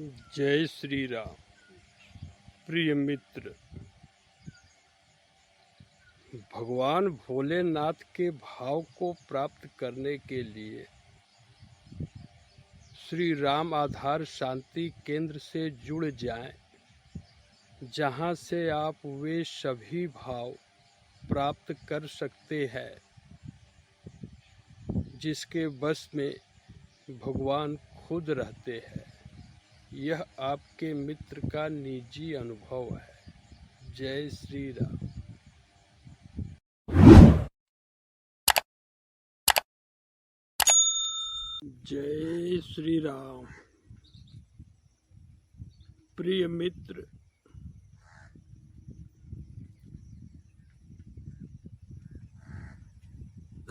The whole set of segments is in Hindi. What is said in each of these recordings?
जय श्री राम। प्रिय मित्र, भगवान भोलेनाथ के भाव को प्राप्त करने के लिए श्री राम आधार शांति केंद्र से जुड़ जाएं, जहां से आप वे सभी भाव प्राप्त कर सकते हैं जिसके बस में भगवान खुद रहते हैं। यह आपके मित्र का निजी अनुभव है। जय श्री राम। जय श्री राम। प्रिय मित्र,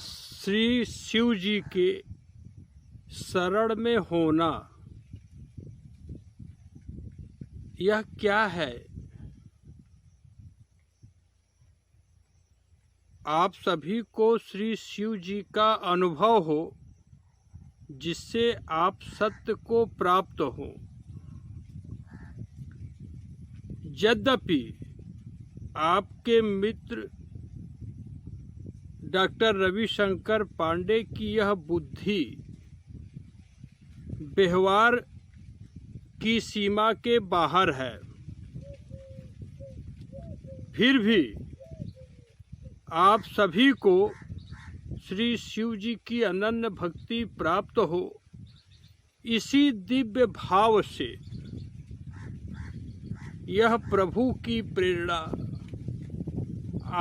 श्री शिव जी के शरण में होना यह क्या है? आप सभी को श्री शिव जी का अनुभव हो जिससे आप सत्य को प्राप्त हो। यद्यपि आपके मित्र डॉक्टर रविशंकर पांडे की यह बुद्धि व्यवहार की सीमा के बाहर है, फिर भी आप सभी को श्री शिव जी की अनन्य भक्ति प्राप्त हो। इसी दिव्य भाव से यह प्रभु की प्रेरणा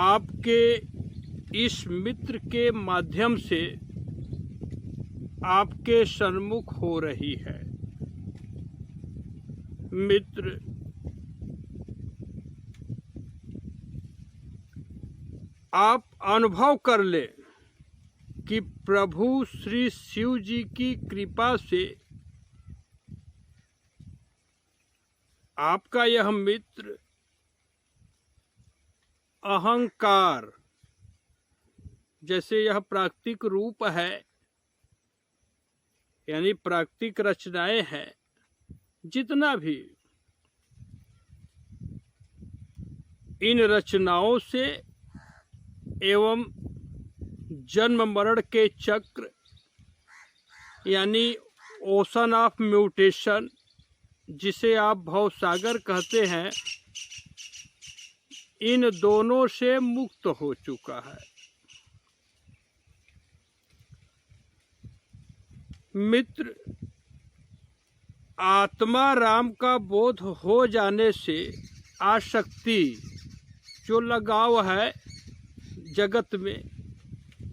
आपके इस मित्र के माध्यम से आपके सन्मुख हो रही है। मित्र, आप अनुभव कर ले कि प्रभु श्री शिव जी की कृपा से आपका यह मित्र अहंकार, जैसे यह प्राकृतिक रूप है यानी प्राकृतिक रचनाएं हैं, जितना भी इन रचनाओं से एवं जन्म मरण के चक्र यानी ओशन ऑफ म्यूटेशन, जिसे आप भवसागर कहते हैं, इन दोनों से मुक्त हो चुका है। मित्र, आत्मा राम का बोध हो जाने से आसक्ति, जो लगाव है जगत में,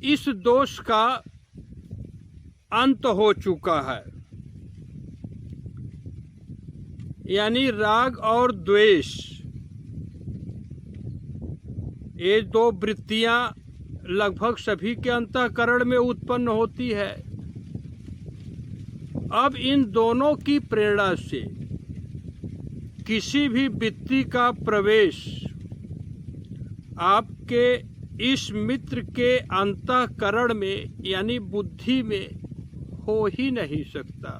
इस दोष का अंत हो चुका है। यानी राग और द्वेष, ये दो वृत्तियां लगभग सभी के अंतःकरण में उत्पन्न होती है। अब इन दोनों की प्रेरणा से किसी भी वृत्ति का प्रवेश आपके इस मित्र के अंतःकरण में यानी बुद्धि में हो ही नहीं सकता।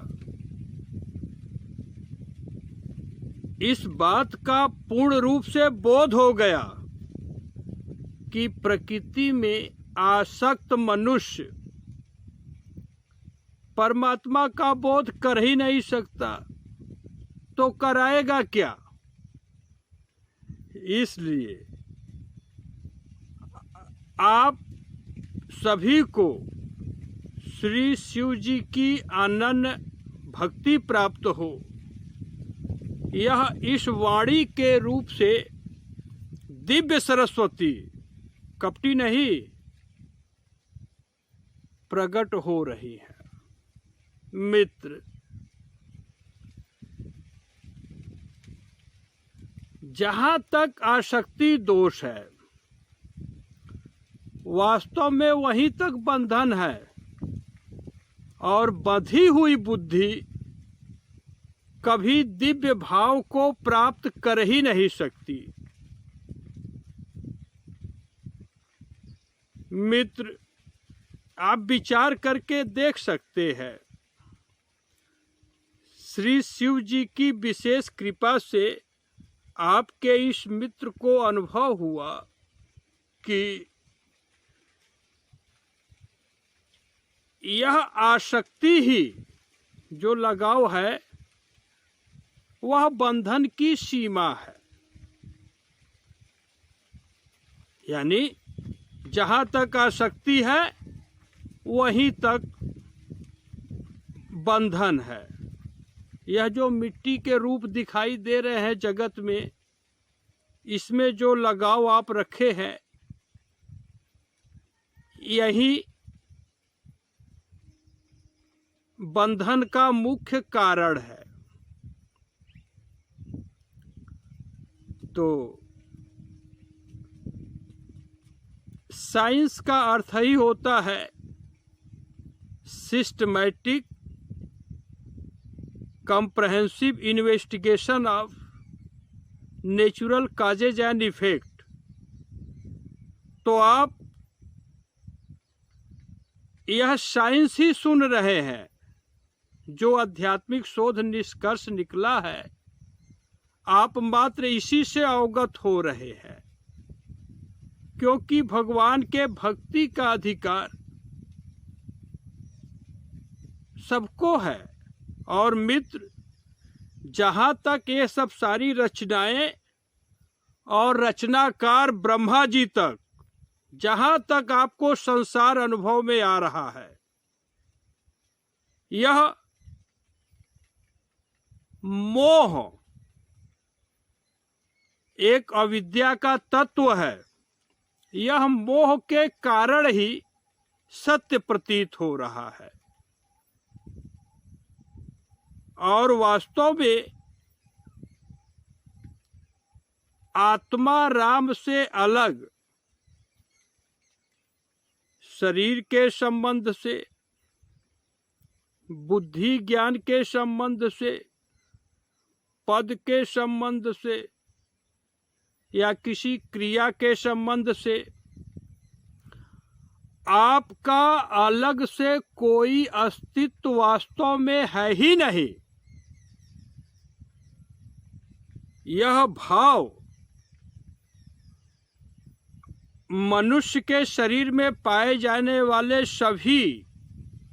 इस बात का पूर्ण रूप से बोध हो गया कि प्रकृति में आसक्त मनुष्य परमात्मा का बोध कर ही नहीं सकता, तो कराएगा क्या? इसलिए आप सभी को श्री शिव जी की अनन्य भक्ति प्राप्त हो। यह इस वाणी के रूप से दिव्य सरस्वती, कपटी नहीं, प्रकट हो रही है। मित्र, जहां तक आसक्ति दोष है, वास्तव में वहीं तक बंधन है, और बंधी हुई बुद्धि कभी दिव्य भाव को प्राप्त कर ही नहीं सकती। मित्र, आप विचार करके देख सकते हैं, श्री शिव जी की विशेष कृपा से आपके इस मित्र को अनुभव हुआ कि यह आसक्ति ही, जो लगाव है, वह बंधन की सीमा है। यानी जहाँ तक आसक्ति है वहीं तक बंधन है। यह जो मिट्टी के रूप दिखाई दे रहे हैं जगत में, इसमें जो लगाव आप रखे हैं, यही बंधन का मुख्य कारण है। तो साइंस का अर्थ ही होता है systematic comprehensive investigation of natural causes and effect। तो आप यह साइंस ही सुन रहे हैं, जो आध्यात्मिक शोध निष्कर्ष निकला है, आप मात्र इसी से अवगत हो रहे हैं, क्योंकि भगवान के भक्ति का अधिकार सबको है। और मित्र, जहाँ तक ये सब सारी रचनाएं और रचनाकार ब्रह्मा जी तक, जहाँ तक आपको संसार अनुभव में आ रहा है, यह मोह एक अविद्या का तत्व है। यह मोह के कारण ही सत्य प्रतीत हो रहा है। और वास्तव में आत्मा राम से अलग शरीर के संबंध से, बुद्धि ज्ञान के संबंध से, पद के संबंध से या किसी क्रिया के संबंध से आपका अलग से कोई अस्तित्व वास्तव में है ही नहीं। यह भाव मनुष्य के शरीर में पाए जाने वाले सभी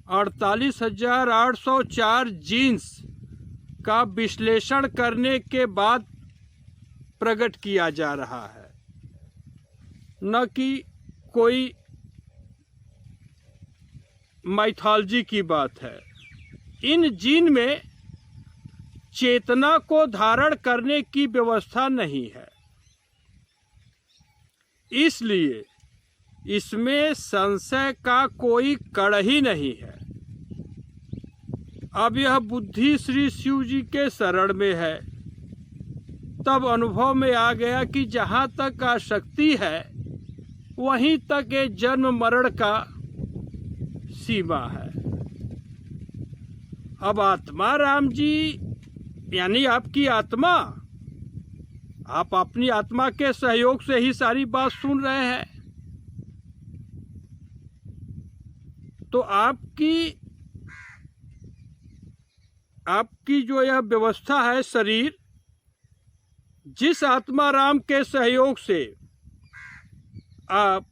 48,804 जीन्स का विश्लेषण करने के बाद प्रकट किया जा रहा है, न कि कोई माइथोलॉजी की बात है। इन जीन में चेतना को धारण करने की व्यवस्था नहीं है, इसलिए इसमें संशय का कोई कण ही नहीं है। अब यह बुद्धि श्री शिव जी के शरण में है, तब अनुभव में आ गया कि जहाँ तक आसक्ति है वहीं तक ये जन्म मरण का सीमा है। अब आत्मा राम जी यानी आपकी आत्मा, आप अपनी आत्मा के सहयोग से ही सारी बात सुन रहे हैं। तो आपकी जो यह व्यवस्था है, शरीर, जिस आत्मा राम के सहयोग से आप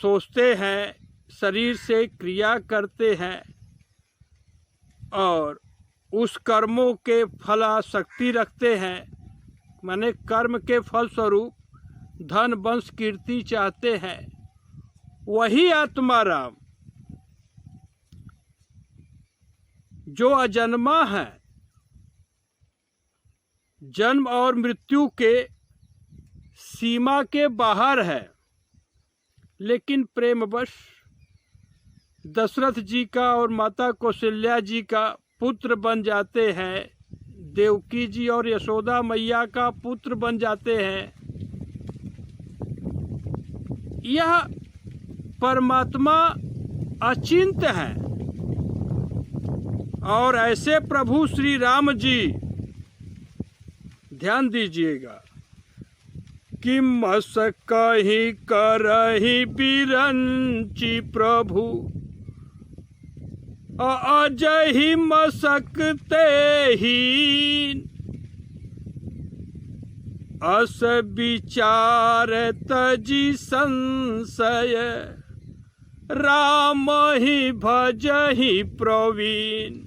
सोचते हैं, शरीर से क्रिया करते हैं और उस कर्मों के फलाशक्ति रखते हैं, माने कर्म के फल स्वरूप धन वंश कीर्ति चाहते हैं, वही आत्मा राम जो अजन्मा है, जन्म और मृत्यु के सीमा के बाहर है, लेकिन प्रेमवश दशरथ जी का और माता कौशल्या जी का पुत्र बन जाते हैं, देवकी जी और यशोदा मैया का पुत्र बन जाते हैं। यह परमात्मा अचिंत्य है। और ऐसे प्रभु श्री राम जी, ध्यान दीजिएगा, कि मस कही करही बिरंची प्रभु अजहि मसकते हीन, अस विचार तजी संशय, राम ही भजहि प्रवीण।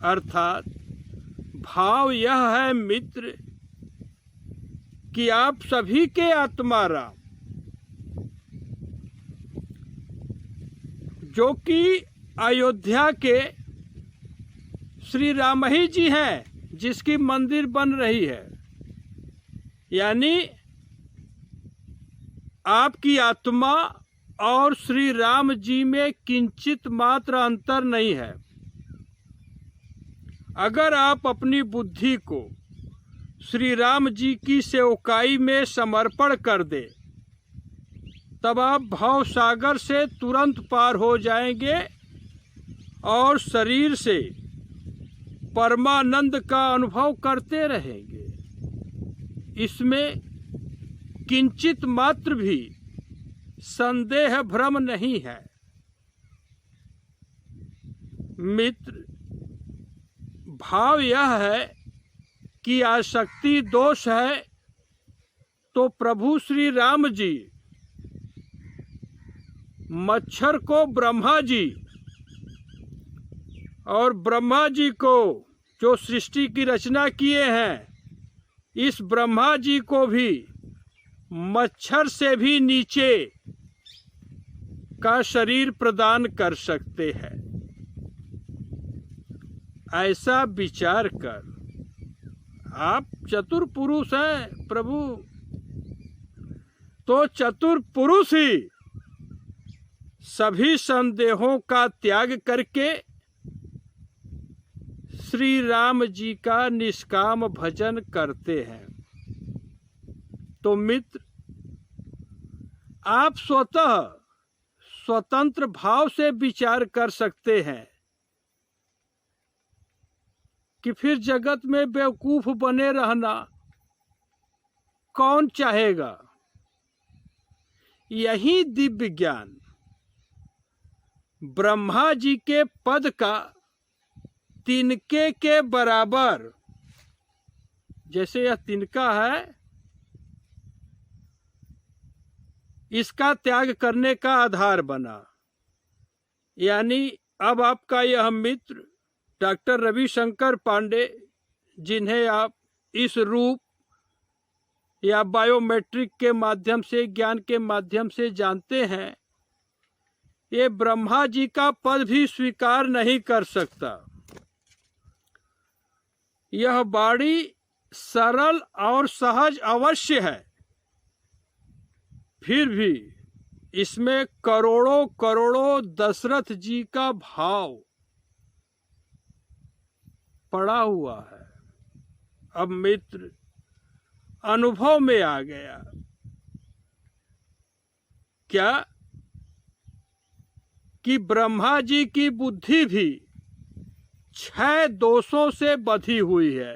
अर्थात भाव यह है मित्र कि आप सभी के आत्मा राम, जो कि अयोध्या के श्री राम ही जी हैं, जिसकी मंदिर बन रही है, यानी आपकी आत्मा और श्री राम जी में किंचित मात्र अंतर नहीं है। अगर आप अपनी बुद्धि को श्री राम जी की सेवकाई में समर्पण कर दे, तब आप भव सागर से तुरंत पार हो जाएंगे और शरीर से परमानंद का अनुभव करते रहेंगे। इसमें किंचित मात्र भी संदेह भ्रम नहीं है। मित्र, भाव यह है कि आसक्ति दोष है तो प्रभु श्री राम जी मच्छर को ब्रह्मा जी और ब्रह्मा जी को जो सृष्टि की रचना किए हैं, इस ब्रह्मा जी को भी मच्छर से भी नीचे का शरीर प्रदान कर सकते हैं। ऐसा विचार कर आप चतुर पुरुष हैं प्रभु, तो चतुर पुरुष ही सभी संदेहों का त्याग करके श्री राम जी का निष्काम भजन करते हैं। तो मित्र, आप स्वतः स्वतंत्र भाव से विचार कर सकते हैं कि फिर जगत में बेवकूफ बने रहना कौन चाहेगा। यही दिव्य ज्ञान ब्रह्मा जी के पद का तिनके के बराबर, जैसे यह तिनका है, इसका त्याग करने का आधार बना। यानी अब आपका यह मित्र डॉक्टर रविशंकर पांडे, जिन्हें आप इस रूप या बायोमेट्रिक के माध्यम से, ज्ञान के माध्यम से जानते हैं, ये ब्रह्मा जी का पद भी स्वीकार नहीं कर सकता। यह वाणी सरल और सहज अवश्य है, फिर भी इसमें करोड़ों करोड़ों दशरथ जी का भाव पड़ा हुआ है। अब मित्र, अनुभव में आ गया क्या कि ब्रह्मा जी की बुद्धि भी 6 दोषों से बधी हुई है।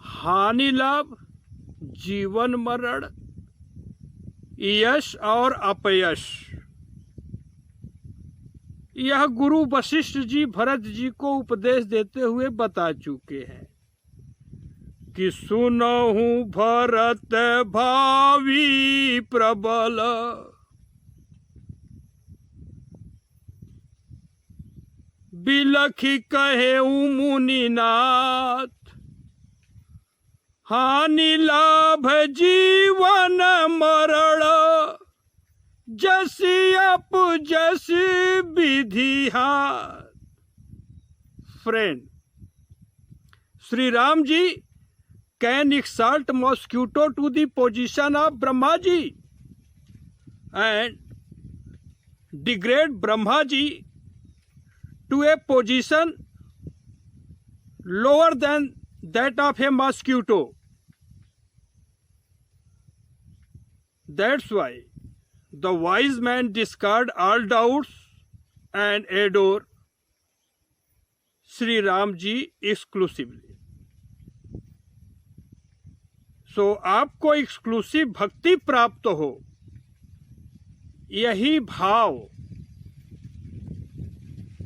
हानि लाभ, जीवन मरण, यश और अपयश। यह गुरु वशिष्ठ जी भरत जी को उपदेश देते हुए बता चुके हैं कि सुनहु भरत भावी प्रबल, बिलखी कहे मुनिनाथ, हानि लाभ जीवन मरण, जसी अप जसी विधि हाथ। Friend, Shri Ram ji can exalt mosquito to the position of Brahma ji and degrade Brahma ji to a position lower than that of a mosquito. That's why the wise man discard all doubts and adore Sri Ram ji exclusively. तो आपको एक्सक्लूसिव भक्ति प्राप्त हो, यही भाव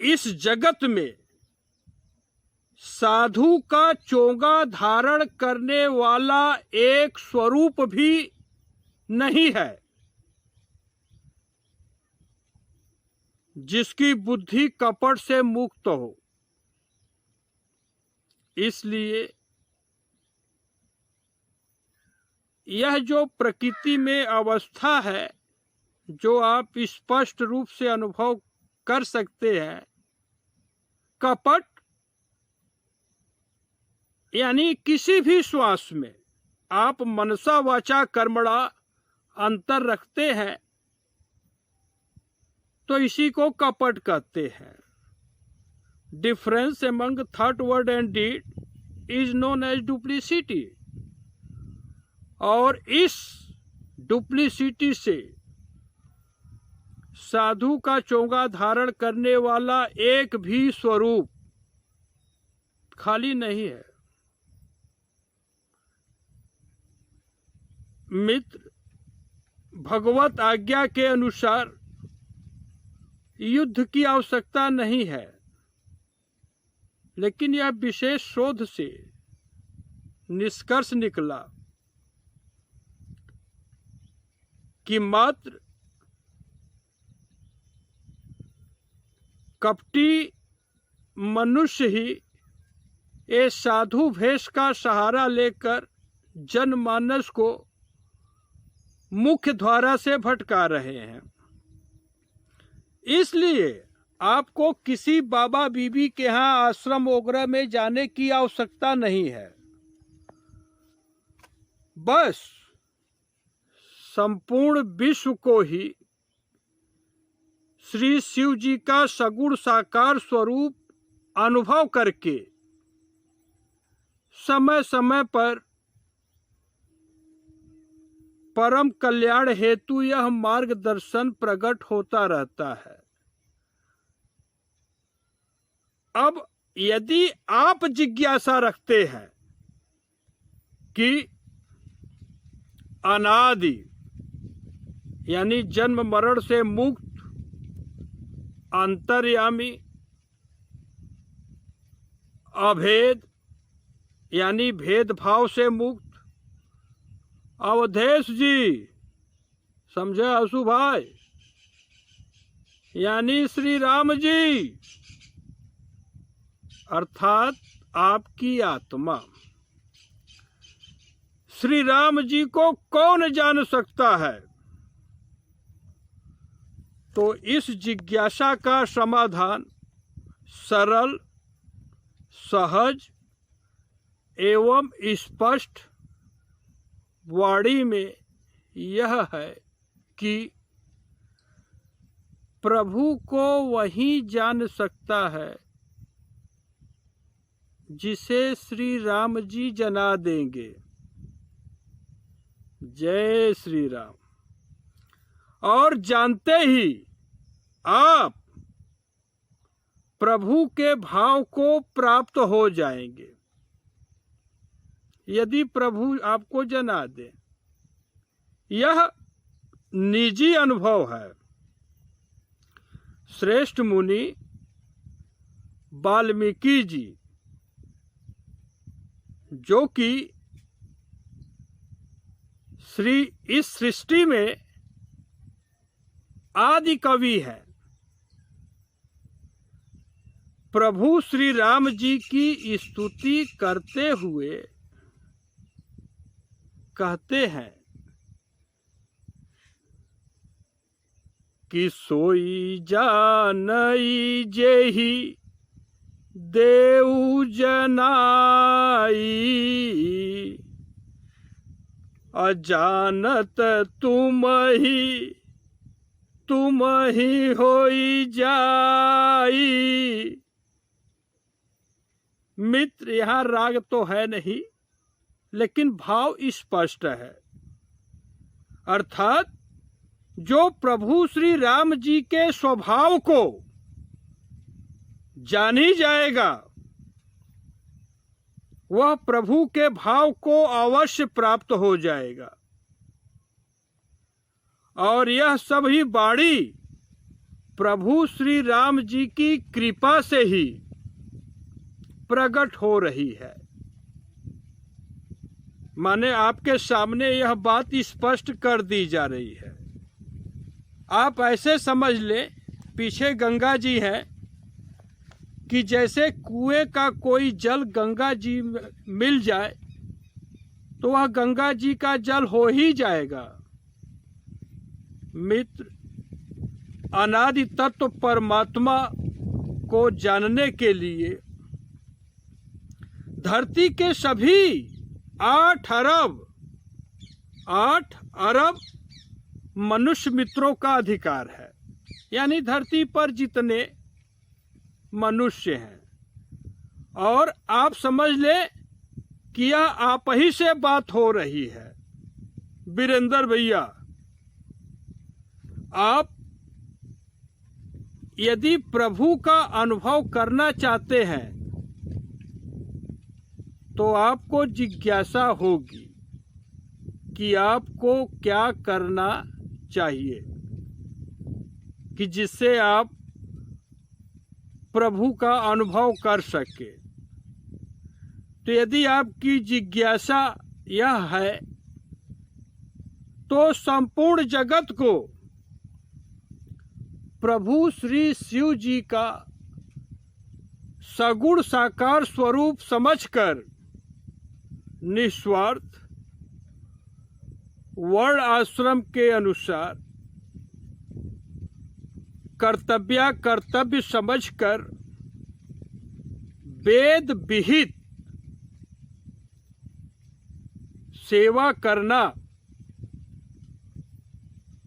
इस जगत में साधु का चोगा धारण करने वाला एक स्वरूप भी नहीं है जिसकी बुद्धि कपट से मुक्त हो। इसलिए यह जो प्रकृति में अवस्था है जो आप स्पष्ट रूप से अनुभव कर सकते हैं, कपट यानी किसी भी श्वास में आप मनसा वाचा कर्मणा अंतर रखते हैं तो इसी को कपट कहते हैं। Difference among thought word and deed is known as duplicity. और इस डुप्लीसिटी से साधु का चोगा धारण करने वाला एक भी स्वरूप खाली नहीं है। मित्र, भगवत आज्ञा के अनुसार युद्ध की आवश्यकता नहीं है, लेकिन यह विशेष शोध से निष्कर्ष निकला कि मात्र कपटी मनुष्य ही ये साधु भेष का सहारा लेकर जनमानस को मुख्य द्वारा से भटका रहे हैं। इसलिए आपको किसी बाबा बीबी के यहाँ आश्रम वगैरह में जाने की आवश्यकता नहीं है। बस संपूर्ण विश्व को ही श्री शिव जी का सगुण साकार स्वरूप अनुभव करके समय समय पर परम कल्याण हेतु यह मार्गदर्शन प्रकट होता रहता है। अब यदि आप जिज्ञासा रखते हैं कि अनादि यानी जन्म मरण से मुक्त, अंतर्यामी, अभेद यानी भेदभाव से मुक्त, अवधेश जी समझे आसू भाई, यानी श्री राम जी अर्थात आपकी आत्मा। श्री राम जी को कौन जान सकता है? तो इस जिज्ञासा का समाधान सरल, सहज एवं स्पष्ट वाणी में यह है कि प्रभु को वही जान सकता है जिसे श्री राम जी जना देंगे। जय श्री राम। और जानते ही आप प्रभु के भाव को प्राप्त हो जाएंगे यदि प्रभु आपको जना दे। यह निजी अनुभव है। श्रेष्ठ मुनि वाल्मीकि जी, जो कि इस सृष्टि में आदि कवि है, प्रभु श्री राम जी की स्तुति करते हुए कहते हैं कि सोई जानई जेहि देऊ जनाई, अजानत तुम ही होई जाई। मित्र, यहाँ राग तो है नहीं, लेकिन भाव स्पष्ट है। अर्थात जो प्रभु श्री राम जी के स्वभाव को जान ही जाएगा, वह प्रभु के भाव को अवश्य प्राप्त हो जाएगा। और यह सभी वाणी प्रभु श्री राम जी की कृपा से ही प्रकट हो रही है। माने आपके सामने यह बात स्पष्ट कर दी जा रही है। आप ऐसे समझ लें, पीछे गंगा जी है कि जैसे कुएं का कोई जल गंगा जी में मिल जाए तो वह गंगा जी का जल हो ही जाएगा। मित्र, अनादि तत्व परमात्मा को जानने के लिए धरती के सभी 8 अरब मनुष्य मित्रों का अधिकार है। यानी धरती पर जितने मनुष्य हैं, और आप समझ ले कि यह आप ही से बात हो रही है। वीरेंद्र भैया, आप यदि प्रभु का अनुभव करना चाहते हैं तो आपको जिज्ञासा होगी कि आपको क्या करना चाहिए कि जिससे आप प्रभु का अनुभव कर सके। तो यदि आपकी जिज्ञासा यह है तो संपूर्ण जगत को प्रभु श्री शिव जी का सगुण साकार स्वरूप समझकर निस्वार्थ वर्ण आश्रम के अनुसार कर्तव्य समझकर वेद विहित सेवा करना,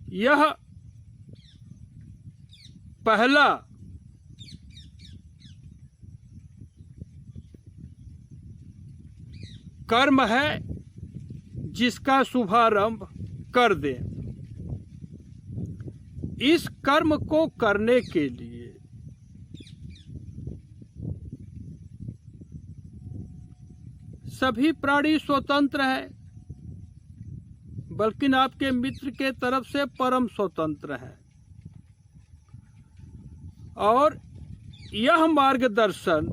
यह पहला कर्म है जिसका शुभारंभ कर दें। इस कर्म को करने के लिए सभी प्राणी स्वतंत्र हैं, बल्कि आपके मित्र के तरफ से परम स्वतंत्र हैं। और यह मार्गदर्शन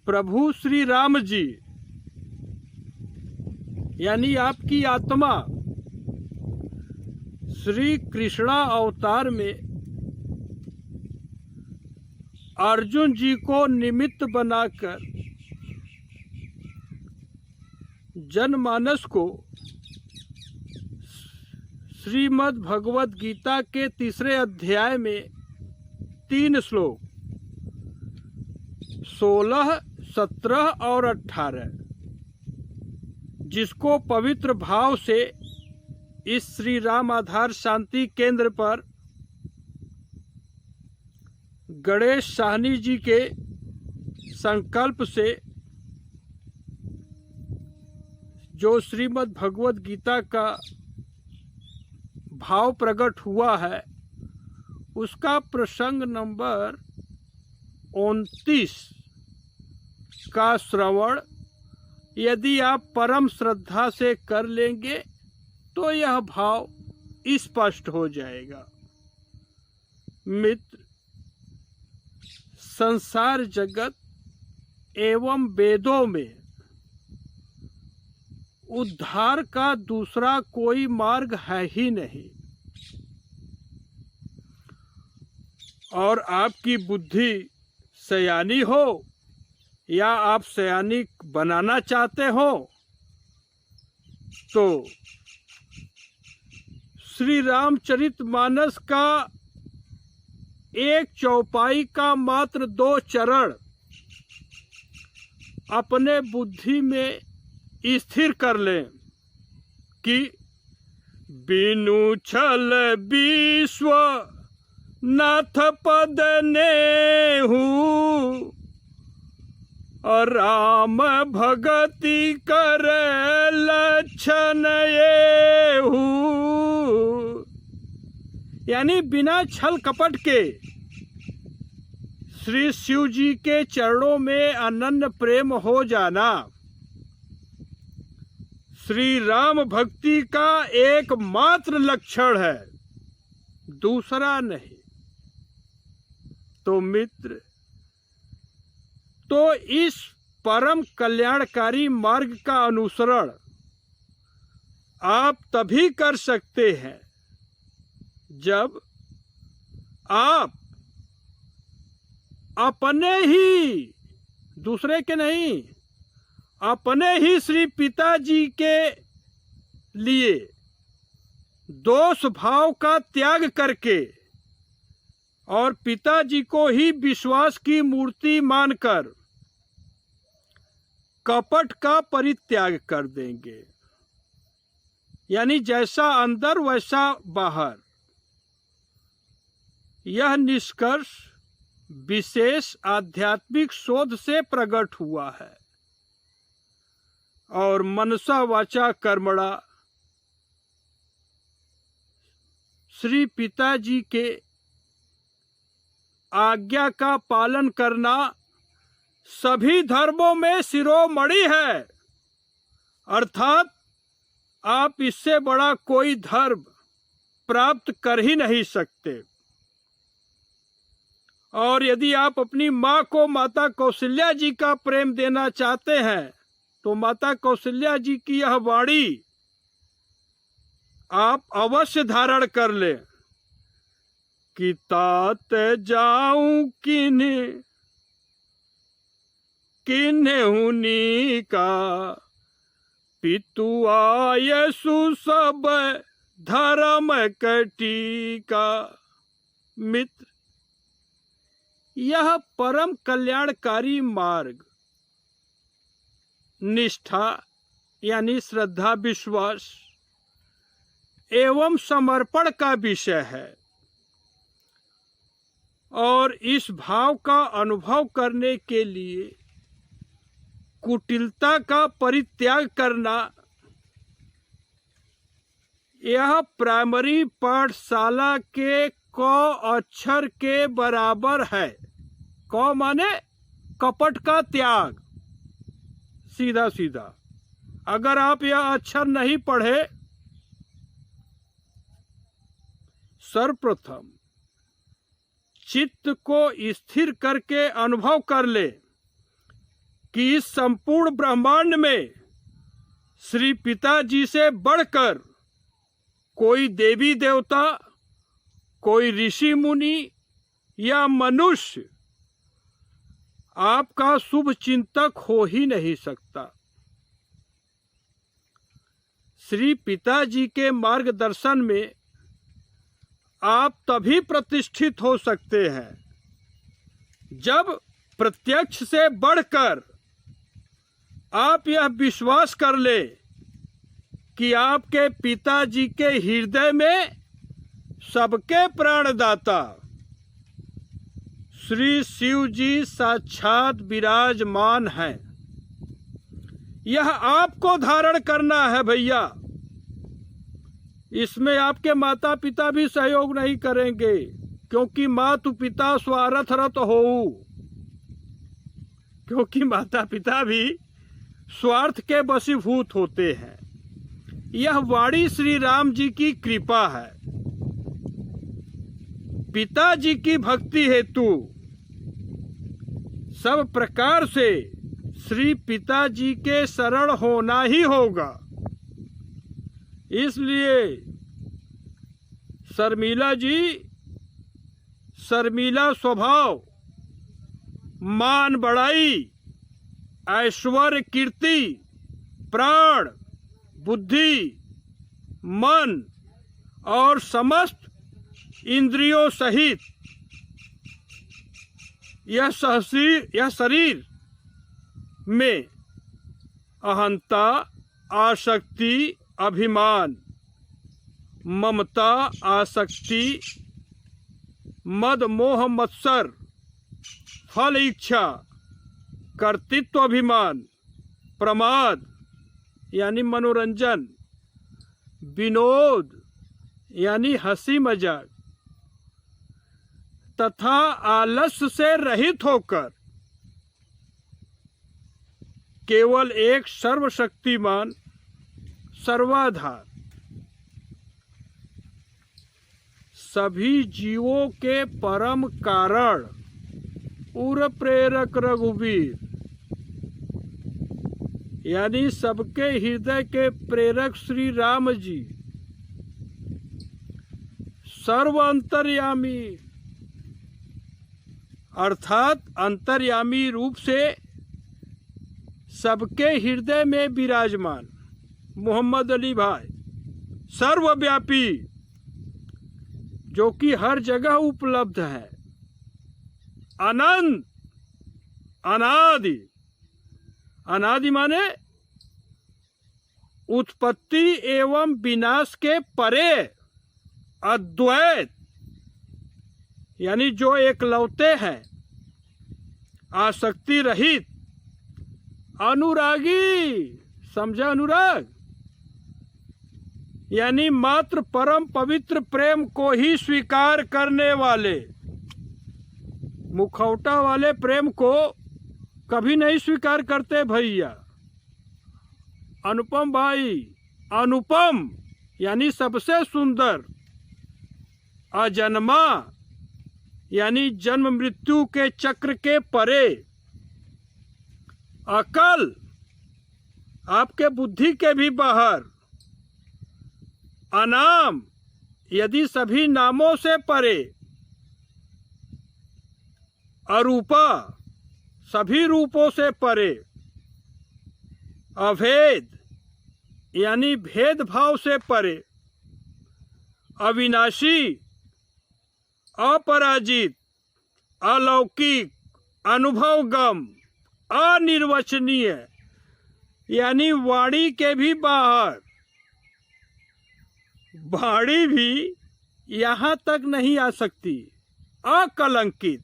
प्रभु श्री राम जी यानी आपकी आत्मा श्री कृष्णा अवतार में अर्जुन जी को निमित्त बनाकर जनमानस को श्रीमद् भगवद गीता के 3 अध्याय में 3 श्लोक 16, 17 और 18, जिसको पवित्र भाव से इस श्री राम आधार शांति केंद्र पर गणेश साहनी जी के संकल्प से जो श्रीमद् भगवद गीता का भाव प्रकट हुआ है, उसका प्रसंग नंबर 29 का श्रवण यदि आप परम श्रद्धा से कर लेंगे तो यह भाव स्पष्ट हो जाएगा। मित्र, संसार जगत एवं वेदों में उद्धार का दूसरा कोई मार्ग है ही नहीं, और आपकी बुद्धि सयानी हो या आप सयानी बनाना चाहते हो तो श्री रामचरितमानस का 1 चौपाई का मात्र 2 चरण अपने बुद्धि में स्थिर कर लें कि बिनु छल विश्व नाथ पद नेहु और राम भगति कर लक्षण येहु। यानी बिना छल कपट के श्री शिव जी के चरणों में अनन्य प्रेम हो जाना श्री राम भक्ति का एकमात्र लक्षण है, दूसरा नहीं। तो मित्र, तो इस परम कल्याणकारी मार्ग का अनुसरण आप तभी कर सकते हैं जब आप अपने ही, दूसरे के नहीं, अपने ही श्री पिताजी के लिए दोष भाव का त्याग करके और पिताजी को ही विश्वास की मूर्ति मानकर कपट का परित्याग कर देंगे। यानी जैसा अंदर वैसा बाहर। यह निष्कर्ष विशेष आध्यात्मिक शोध से प्रकट हुआ है और मनसा वाचा कर्मणा श्री पिताजी के आज्ञा का पालन करना सभी धर्मों में शिरोमणि है। अर्थात आप इससे बड़ा कोई धर्म प्राप्त कर ही नहीं सकते। और यदि आप अपनी माँ को माता कौशल्या जी का प्रेम देना चाहते हैं तो माता कौशल्या जी की यह वाणी आप अवश्य धारण कर लें कि तात जाऊं किन्हें किन्हें हुनी का पितु आयसु सब धर्म कटी का। मित्र, यह परम कल्याणकारी मार्ग निष्ठा यानी श्रद्धा, विश्वास एवं समर्पण का विषय है और इस भाव का अनुभव करने के लिए कुटिलता का परित्याग करना यह प्राइमरी पाठशाला के क अक्षर के बराबर है। क माने कपट का त्याग, सीधा सीधा। अगर आप यह अक्षर नहीं पढ़े, सर्वप्रथम चित्त को स्थिर करके अनुभव कर ले कि इस संपूर्ण ब्रह्मांड में श्री पिताजी से बढ़कर कोई देवी देवता, कोई ऋषि मुनि या मनुष्य आपका शुभ चिंतक हो ही नहीं सकता। श्री पिताजी के मार्गदर्शन में आप तभी प्रतिष्ठित हो सकते हैं जब प्रत्यक्ष से बढ़कर आप यह विश्वास कर ले कि आपके पिताजी के हृदय में सबके प्राणदाता श्री शिव जी साक्षात विराजमान हैं। यह आपको धारण करना है भैया। इसमें आपके माता पिता भी सहयोग नहीं करेंगे, क्योंकि मातु पिता स्वार्थ रत हो, क्योंकि माता पिता भी स्वार्थ के वशीभूत होते हैं। यह वाणी श्री राम जी की कृपा है। पिताजी की भक्ति हेतु सब प्रकार से श्री पिताजी के शरण होना ही होगा। इसलिए शर्मिला जी शर्मिला स्वभाव, मान बढ़ाई, ऐश्वर्य, कीर्ति, प्राण, बुद्धि, मन और समस्त इंद्रियों सहित यह शरीर में अहंता, आसक्ति, अभिमान, ममता, आसक्ति, मद, मोह, मत्सर, फल इच्छा, कर्तृत्व अभिमान, प्रमाद यानी मनोरंजन, विनोद यानी हंसी मजाक तथा आलस्य से रहित होकर केवल एक सर्वशक्तिमान, सर्वाधार, सभी जीवों के परम कारण उर प्रेरक रघुवीर, यानी सबके हृदय के प्रेरक श्री राम जी, सर्व अंतर्यामी अर्थात अंतर्यामी रूप से सबके हृदय में विराजमान मोहम्मद अली भाई, सर्वव्यापी जो कि हर जगह उपलब्ध है, अनंत अनादि, अनादि माने उत्पत्ति एवं विनाश के परे, अद्वैत यानी जो एकलौते हैं, आसक्ति रहित, अनुरागी, समझा अनुराग, यानी मात्र परम पवित्र प्रेम को ही स्वीकार करने वाले, मुखौटा वाले प्रेम को कभी नहीं स्वीकार करते भैया। अनुपम भाई, अनुपम यानी सबसे सुंदर, अजन्मा यानी जन्म मृत्यु के चक्र के परे, अकल आपके बुद्धि के भी बाहर, अनाम यदि सभी नामों से परे, अरूपा सभी रूपों से परे, अभेद यानी भेदभाव से परे, अविनाशी, अपराजित, अलौकिक, अनुभवगम, अनिर्वचनीय यानी वाणी के भी बाहर, वाणी भी यहाँ तक नहीं आ सकती, अकलंकित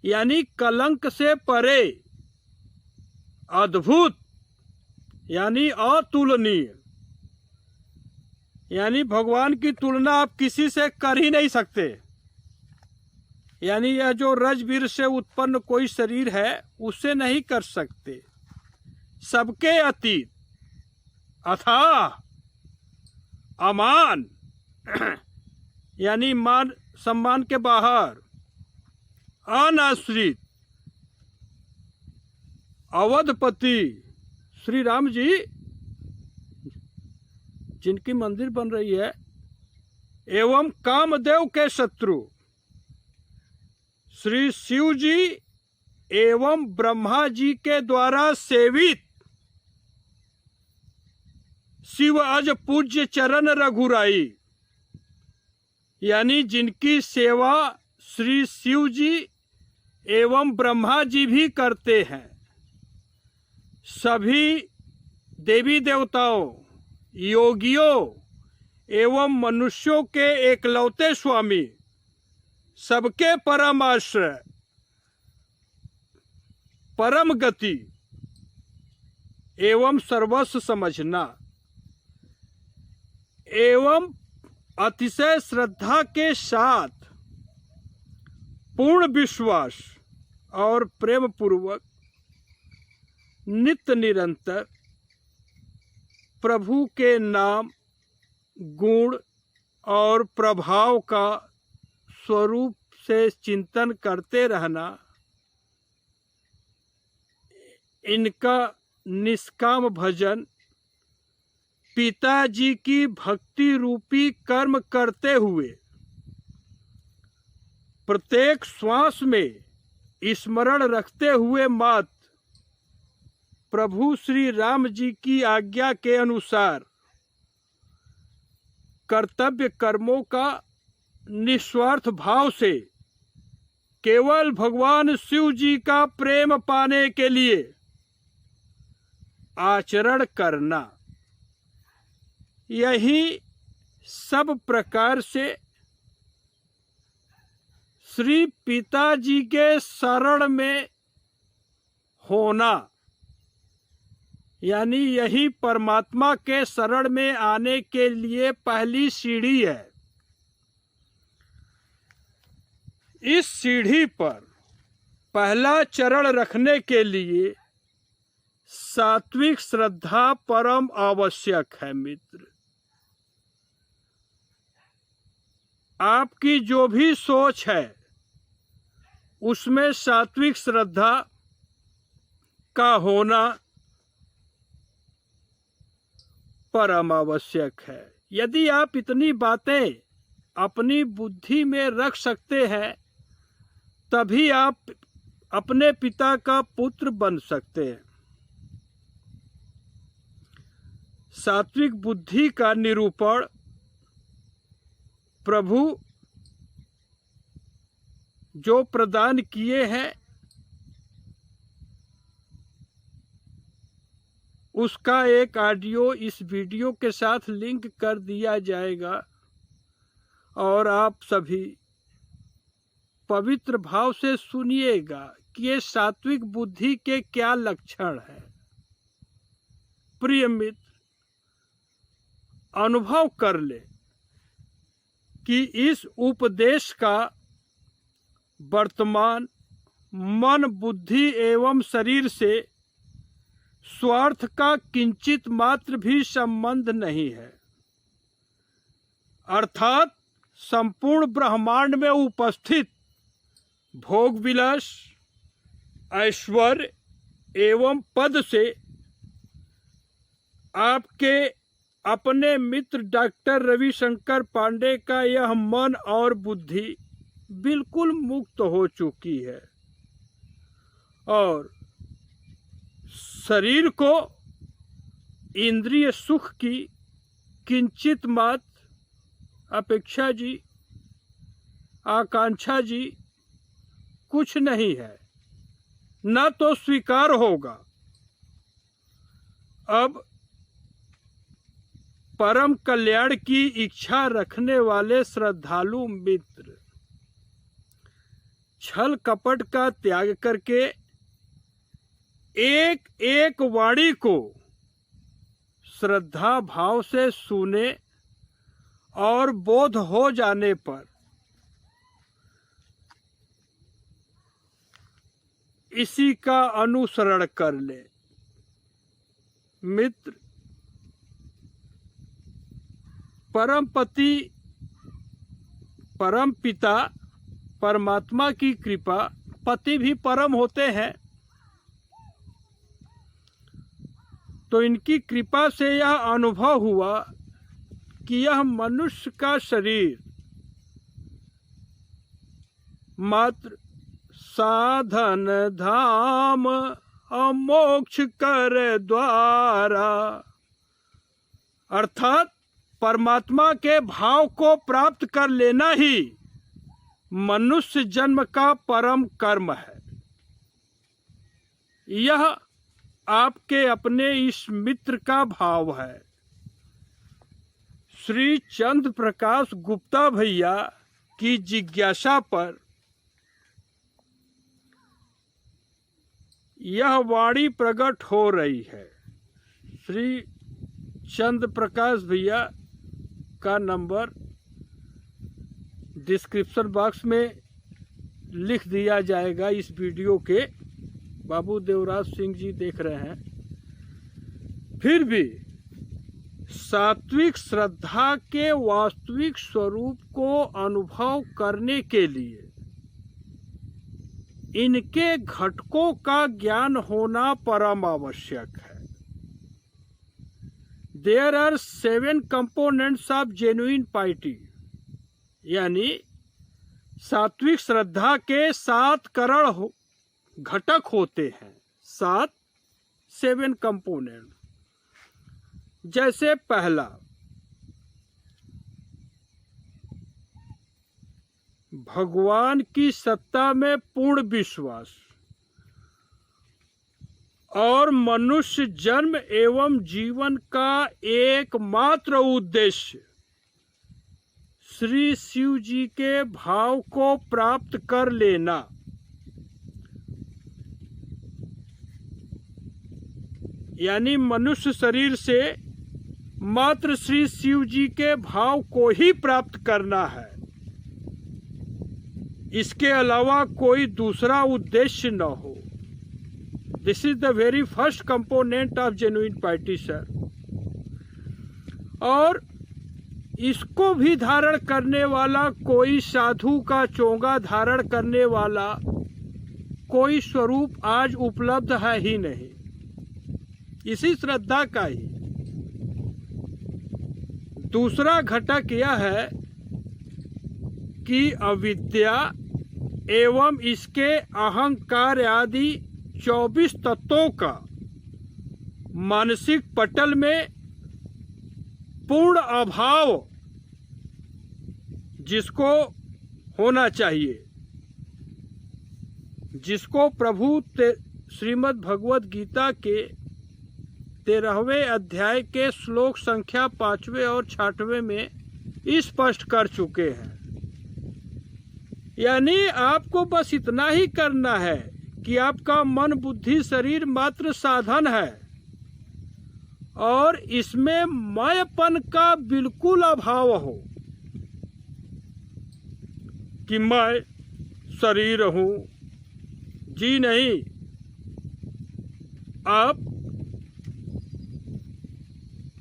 यानी कलंक से परे, अद्भुत यानी अतुलनीय, यानी भगवान की तुलना आप किसी से कर ही नहीं सकते। यानी यह जो रजबीर से उत्पन्न कोई शरीर है उससे नहीं कर सकते, सबके अतीत, अथाह, अमान यानी मान सम्मान के बाहर, अनाश्रित, अवधपति श्री राम जी जिनकी मंदिर बन रही है, एवं कामदेव के शत्रु श्री शिव जी एवं ब्रह्मा जी के द्वारा सेवित शिव अज पूज्य चरण रघुराई, यानी जिनकी सेवा श्री शिव जी एवं ब्रह्मा जी भी करते हैं, सभी देवी देवताओं, योगियों एवं मनुष्यों के एकलौते स्वामी, सबके परम आश्रय, परम गति एवं सर्वस्व समझना एवं अतिशय श्रद्धा के साथ पूर्ण विश्वास और प्रेम पूर्वक नित्य निरंतर प्रभु के नाम, गुण और प्रभाव का स्वरूप से चिंतन करते रहना, इनका निष्काम भजन पिताजी की भक्ति रूपी कर्म करते हुए प्रत्येक श्वास में स्मरण रखते हुए मात्र प्रभु श्री राम जी की आज्ञा के अनुसार कर्तव्य कर्मों का निस्वार्थ भाव से केवल भगवान शिव जी का प्रेम पाने के लिए आचरण करना, यही सब प्रकार से श्री पिताजी के शरण में होना, यानी यही परमात्मा के शरण में आने के लिए पहली सीढ़ी है। इस सीढ़ी पर पहला चरण रखने के लिए सात्विक श्रद्धा परम आवश्यक है मित्र। आपकी जो भी सोच है उसमें सात्विक श्रद्धा का होना परम आवश्यक है। यदि आप इतनी बातें अपनी बुद्धि में रख सकते हैं तभी आप अपने पिता का पुत्र बन सकते हैं। सात्विक बुद्धि का निरूपण प्रभु जो प्रदान किए हैं उसका एक ऑडियो इस वीडियो के साथ लिंक कर दिया जाएगा और आप सभी पवित्र भाव से सुनिएगा कि ये सात्विक बुद्धि के क्या लक्षण हैं। प्रिय मित्र, अनुभव कर ले कि इस उपदेश का वर्तमान मन, बुद्धि एवं शरीर से स्वार्थ का किंचित मात्र भी संबंध नहीं है। अर्थात संपूर्ण ब्रह्मांड में उपस्थित भोग विलास, ऐश्वर्य एवं पद से आपके अपने मित्र डॉक्टर रविशंकर पांडे का यह मन और बुद्धि बिल्कुल मुक्त हो चुकी है और शरीर को इंद्रिय सुख की किंचित मात्र अपेक्षा जी, आकांक्षा जी कुछ नहीं है, न तो स्वीकार होगा। अब परम कल्याण की इच्छा रखने वाले श्रद्धालु मित्र छल कपट का त्याग करके एक एक वाणी को श्रद्धा भाव से सुने और बोध हो जाने पर इसी का अनुसरण कर ले। मित्र, परम पति परम पिता परमात्मा की कृपा, पति भी परम होते हैं, तो इनकी कृपा से यह अनुभव हुआ कि यह मनुष्य का शरीर मात्र साधन धाम अमोक्ष कर द्वारा, अर्थात परमात्मा के भाव को प्राप्त कर लेना ही मनुष्य जन्म का परम कर्म है। यह आपके अपने इस मित्र का भाव है। श्री चंद्र प्रकाश गुप्ता भैया की जिज्ञासा पर यह वाणी प्रकट हो रही है। श्री चंद्र प्रकाश भैया का नंबर डिस्क्रिप्शन बॉक्स में लिख दिया जाएगा। इस वीडियो के बाबू देवराज सिंह जी देख रहे हैं। फिर भी सात्विक श्रद्धा के वास्तविक स्वरूप को अनुभव करने के लिए इनके घटकों का ज्ञान होना परम आवश्यक है। There are 7 components of genuine piety, यानी सात्विक श्रद्धा के 7 करण घटक होते हैं। 7 कंपोनेंट। जैसे पहला, भगवान की सत्ता में पूर्ण विश्वास और मनुष्य जन्म एवं जीवन का एकमात्र उद्देश्य श्री शिव जी के भाव को प्राप्त कर लेना। यानी मनुष्य शरीर से मात्र श्री शिव जी के भाव को ही प्राप्त करना है, इसके अलावा कोई दूसरा उद्देश्य न हो। This is the very first component of genuine पाइटी sir. और इसको भी धारण करने वाला, कोई साधु का चोंगा धारण करने वाला कोई स्वरूप आज उपलब्ध है ही नहीं, इसी श्रद्धा का ही। दूसरा घटक यह है कि अविद्या एवं इसके अहंकार आदि 24 तत्वों का मानसिक पटल में पूर्ण अभाव जिसको होना चाहिए, जिसको प्रभु श्रीमद् भगवद गीता के 13वें अध्याय के श्लोक संख्या 5वें और 6वें में स्पष्ट कर चुके हैं। यानी आपको बस इतना ही करना है कि आपका मन बुद्धि शरीर मात्र साधन है और इसमें मैंपन का बिल्कुल अभाव हो कि मैं शरीर हूं, जी नहीं।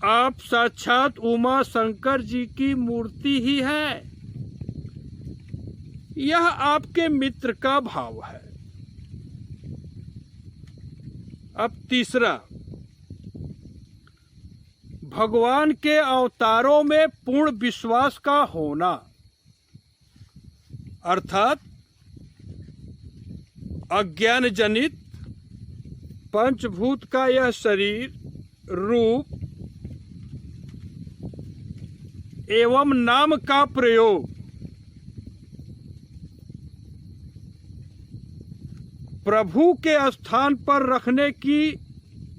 आप साक्षात उमा शंकर जी की मूर्ति ही है। यह आपके मित्र का भाव है। अब तीसरा, भगवान के अवतारों में पूर्ण विश्वास का होना, अर्थात अज्ञान जनित पंचभूत का यह शरीर, रूप एवं नाम का प्रयोग प्रभु के स्थान पर रखने की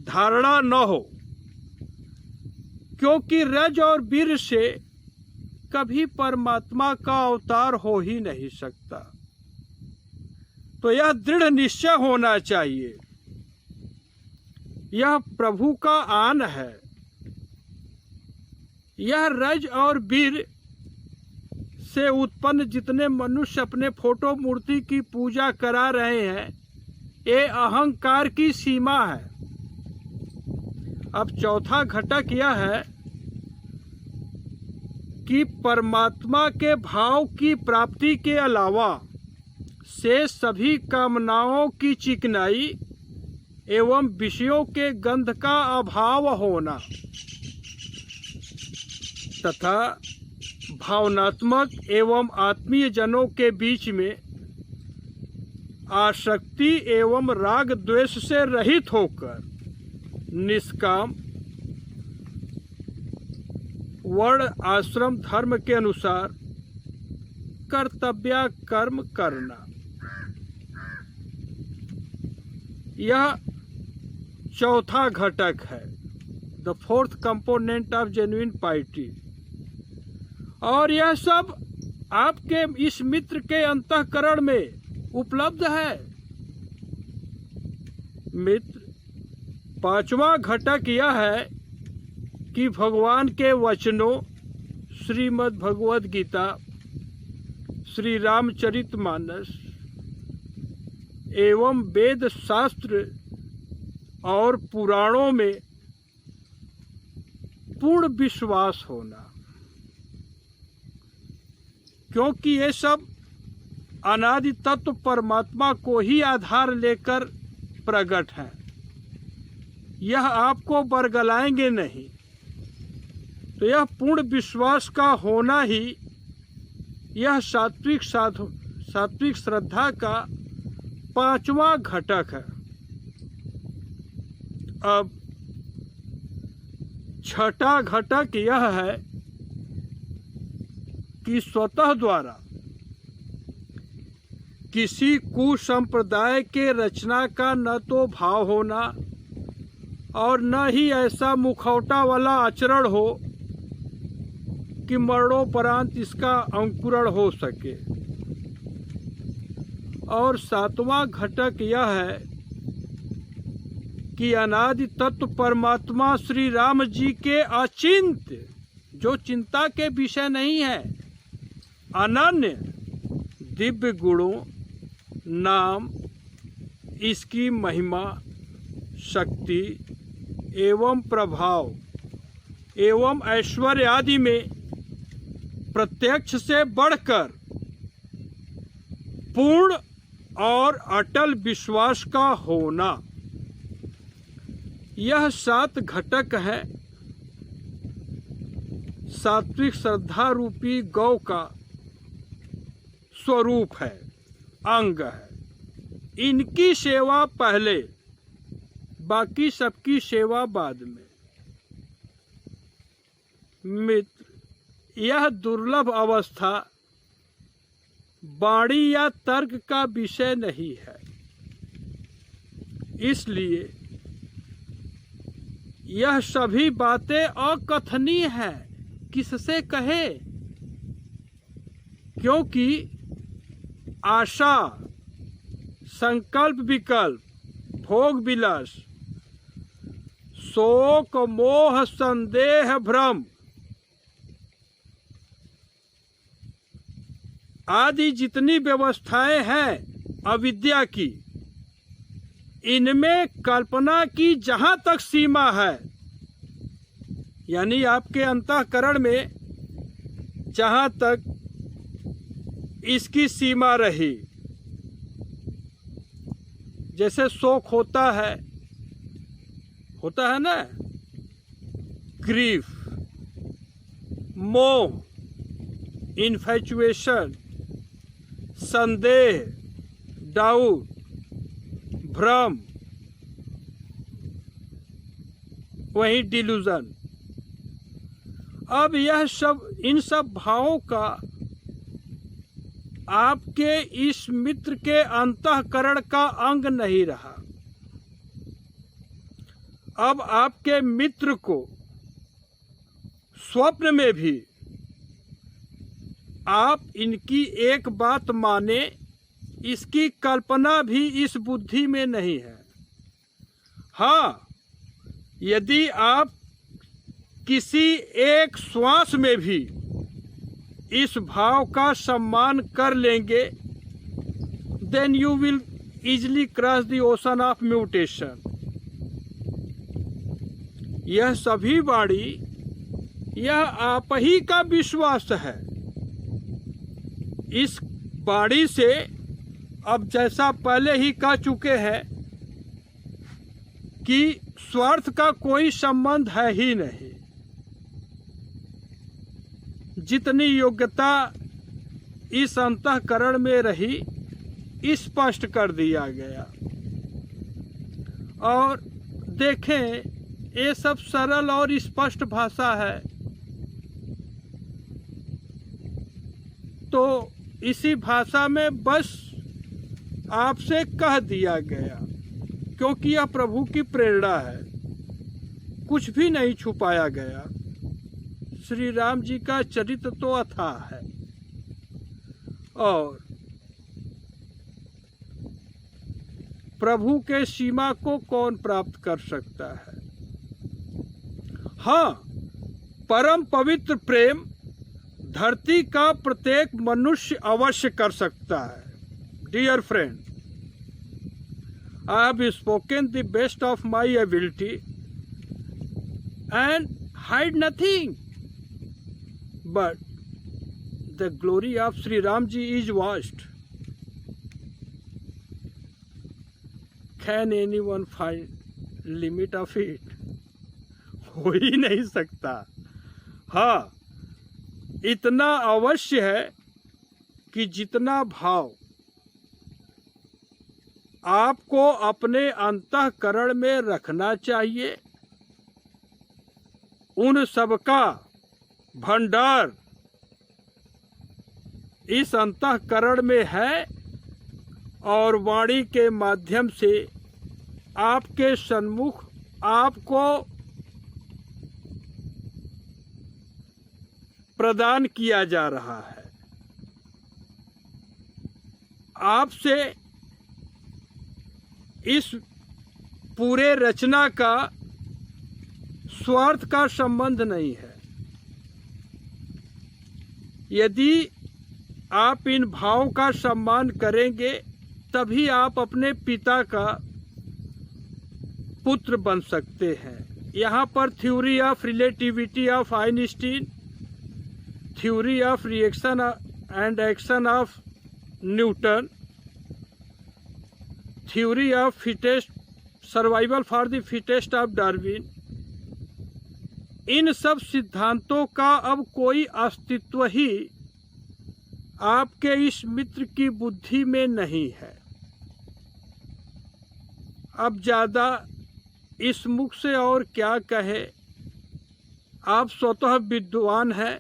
धारणा न हो, क्योंकि रज और वीर से कभी परमात्मा का अवतार हो ही नहीं सकता। तो यह दृढ़ निश्चय होना चाहिए, यह प्रभु का आन है। यह रज और वीर से उत्पन्न जितने मनुष्य अपने फोटो मूर्ति की पूजा करा रहे हैं, ये अहंकार की सीमा है। अब चौथा घटक यह है कि परमात्मा के भाव की प्राप्ति के अलावा से सभी कामनाओं की चिकनाई एवं विषयों के गंध का अभाव होना तथा भावनात्मक एवं आत्मीय जनों के बीच में आसक्ति एवं राग द्वेष से रहित होकर निष्काम वर्ण आश्रम धर्म के अनुसार कर्तव्य कर्म करना, यह चौथा घटक है, the fourth component of genuine piety. और यह सब आपके इस मित्र के अंतःकरण में उपलब्ध है। मित्र, पांचवा घटक यह है कि भगवान के वचनों, श्रीमद् भगवद गीता, श्री रामचरितमानस एवं वेद शास्त्र और पुराणों में पूर्ण विश्वास होना, क्योंकि ये सब अनादि तत्व परमात्मा को ही आधार लेकर प्रकट है। यह आपको बरगलाएंगे नहीं। तो यह पूर्ण विश्वास का होना ही यह सात्विक श्रद्धा का पांचवा घटक है। अब छठा घटक यह है कि स्वतः द्वारा किसी कुसंप्रदाय के रचना का न तो भाव होना और न ही ऐसा मुखौटा वाला आचरण हो कि मरणोपरांत इसका अंकुरण हो सके। और सातवां घटक यह है कि अनादि तत्व परमात्मा श्री राम जी के अचिंत्य, जो चिंता के विषय नहीं है, अनन्य दिव्य गुणों, नाम, इसकी महिमा, शक्ति एवं प्रभाव एवं ऐश्वर्य आदि में प्रत्यक्ष से बढ़कर पूर्ण और अटल विश्वास का होना, यह 7 घटक है सात्विक श्रद्धा रूपी गौ का स्वरूप है, अंग है। इनकी सेवा पहले, बाकी सबकी सेवा बाद में। मित्र, यह दुर्लभ अवस्था वाणी या तर्क का विषय नहीं है। इसलिए यह सभी बातें अकथनीय है। किससे कहे? क्योंकि आशा, संकल्प विकल्प, भोग विलास, शोक मोह संदेह भ्रम आदि जितनी व्यवस्थाएं हैं अविद्या की, इनमें कल्पना की जहां तक सीमा है, यानी आपके अंतःकरण में जहां तक इसकी सीमा रही, जैसे शोक होता है ना, ग्रीफ, मोह, इन्फैचुएशन, संदेह, डाउट, भ्रम, वही डिल्यूजन। अब यह सब, इन सब भावों का आपके इस मित्र के अंतःकरण का अंग नहीं रहा। अब आपके मित्र को स्वप्न में भी आप इनकी एक बात माने, इसकी कल्पना भी इस बुद्धि में नहीं है। हाँ, यदि आप किसी एक श्वास में भी इस भाव का सम्मान कर लेंगे, then you will easily cross the ocean of mutation. यह सभी वाणी, यह आप ही का विश्वास है। इस वाणी से अब जैसा पहले ही कह चुके हैं कि स्वार्थ का कोई संबंध है ही नहीं। जितनी योग्यता इस अंतःकरण में रही, स्पष्ट कर दिया गया। और देखें, ये सब सरल और स्पष्ट भाषा है, तो इसी भाषा में बस आपसे कह दिया गया, क्योंकि यह प्रभु की प्रेरणा है, कुछ भी नहीं छुपाया गया। श्री राम जी का चरित्र तो अथाह है, और प्रभु के सीमा को कौन प्राप्त कर सकता है। हाँ, परम पवित्र प्रेम धरती का प्रत्येक मनुष्य अवश्य कर सकता है। Dear friend, I have spoken the best of my ability and hide nothing, but the glory of Sri Ram Ji is vast. Can anyone find limit of it? हो ही नहीं सकता। हाँ, इतना अवश्य है कि जितना भाव आपको अपने अंतःकरण में रखना चाहिए, उन सबका भंडार इस अंतःकरण में है, और वाणी के माध्यम से आपके सन्मुख आपको प्रदान किया जा रहा है। आपसे इस पूरे रचना का स्वार्थ का संबंध नहीं है। यदि आप इन भावों का सम्मान करेंगे, तभी आप अपने पिता का पुत्र बन सकते हैं। यहाँ पर theory of relativity of Einstein theory of reaction and action of Newton, theory of fittest, survival for the fittest of Darwin, इन सब सिद्धांतों का अब कोई अस्तित्व ही आपके इस मित्र की बुद्धि में नहीं है। अब ज़्यादा इस मुख से और क्या कहे, आप स्वतः विद्वान हैं।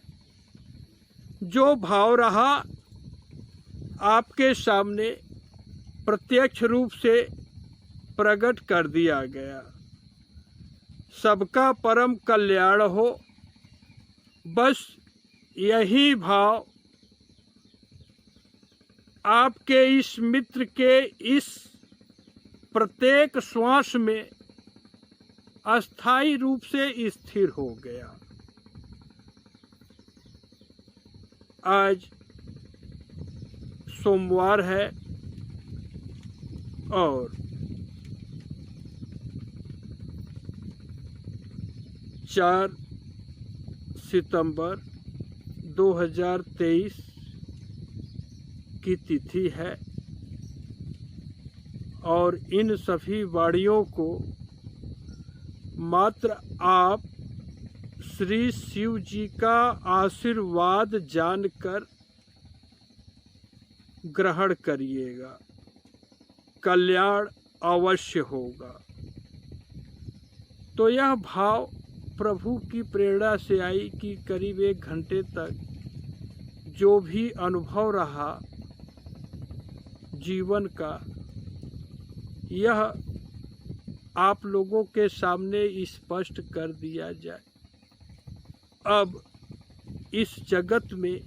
जो भाव रहा आपके सामने प्रत्यक्ष रूप से प्रकट कर दिया गया। सबका परम कल्याण हो, बस यही भाव आपके इस मित्र के इस प्रत्येक श्वास में अस्थायी रूप से स्थिर हो गया। आज सोमवार है और 4 सितंबर 2023 की तिथि है और इन सभी वाणियों को मात्र आप श्री शिव जी का आशीर्वाद जानकर ग्रहण करिएगा, कल्याण अवश्य होगा। तो यह भाव प्रभु की प्रेरणा से आई कि करीब 1 घंटे तक जो भी अनुभव रहा जीवन का, यह आप लोगों के सामने स्पष्ट कर दिया जाए। अब इस जगत में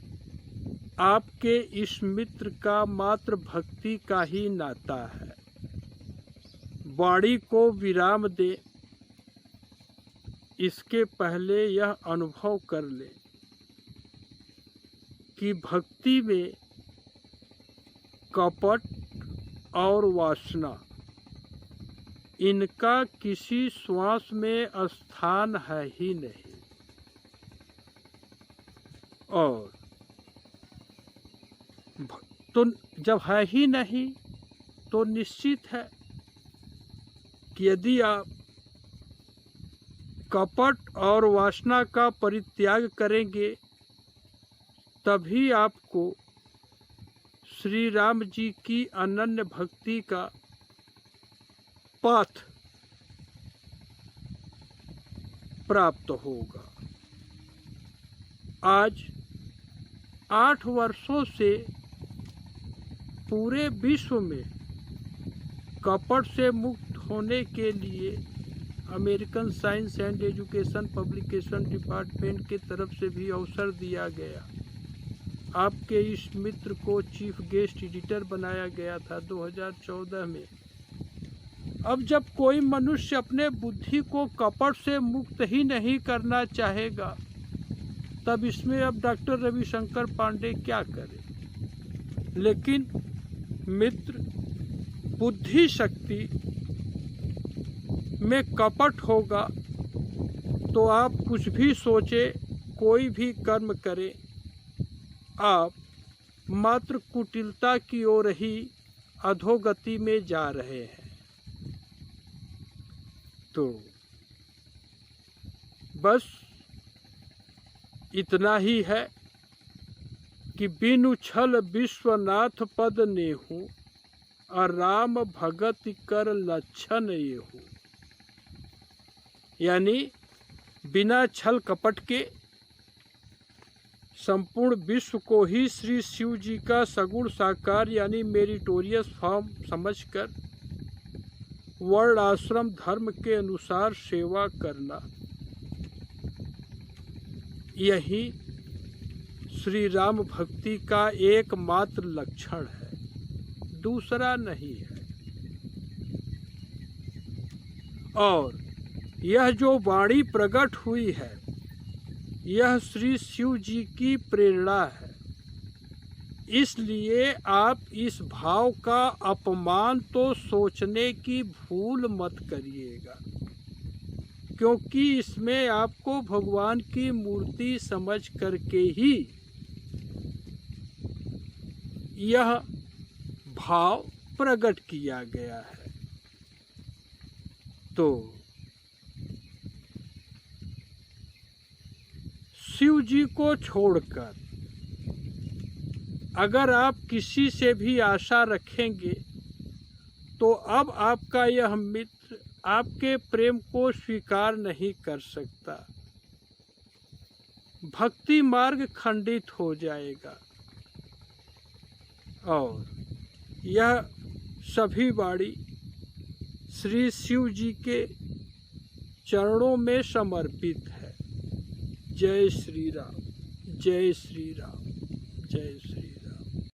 आपके इस मित्र का मात्र भक्ति का ही नाता है। वाणी को विराम दे, इसके पहले यह अनुभव कर ले कि भक्ति में कपट और वासना, इनका किसी श्वास में स्थान है ही नहीं। और तो जब है ही नहीं तो निश्चित है कि यदि आप कपट और वासना का परित्याग करेंगे तभी आपको श्री राम जी की अनन्य भक्ति का पथ प्राप्त होगा। आज 8 वर्षों से पूरे विश्व में कपट से मुक्त होने के लिए American science and education publication department की तरफ से भी अवसर दिया गया। आपके इस मित्र को चीफ गेस्ट एडिटर बनाया गया था 2014 में। अब जब कोई मनुष्य अपने बुद्धि को कपट से मुक्त ही नहीं करना चाहेगा, तब इसमें अब डॉक्टर रविशंकर पांडे क्या करें। लेकिन मित्र बुद्धि शक्ति में कपट होगा तो आप कुछ भी सोचे, कोई भी कर्म करें, आप मात्र कुटिलता की ओर ही अधोगति में जा रहे हैं। तो बस इतना ही है कि बिनु छल विश्वनाथ पद नेहु, और राम भगत कर लक्षण येहु। यानी बिना छल कपट के संपूर्ण विश्व को ही श्री शिव जी का सगुण साकार यानी मेरिटोरियस फॉर्म समझकर वर्ण आश्रम धर्म के अनुसार सेवा करना, यही श्री राम भक्ति का एकमात्र लक्षण है, दूसरा नहीं है। और यह जो वाणी प्रकट हुई है, यह श्री शिव जी की प्रेरणा है। इसलिए आप इस भाव का अपमान तो सोचने की भूल मत करिएगा, क्योंकि इसमें आपको भगवान की मूर्ति समझ करके ही यह भाव प्रकट किया गया है। तो शिव जी को छोड़कर अगर आप किसी से भी आशा रखेंगे तो अब आपका यह मित्र आपके प्रेम को स्वीकार नहीं कर सकता, भक्ति मार्ग खंडित हो जाएगा। और यह सभी वाणी श्री शिव जी के चरणों में समर्पित है। जय श्री राम, जय श्री राम, जय श्री राम।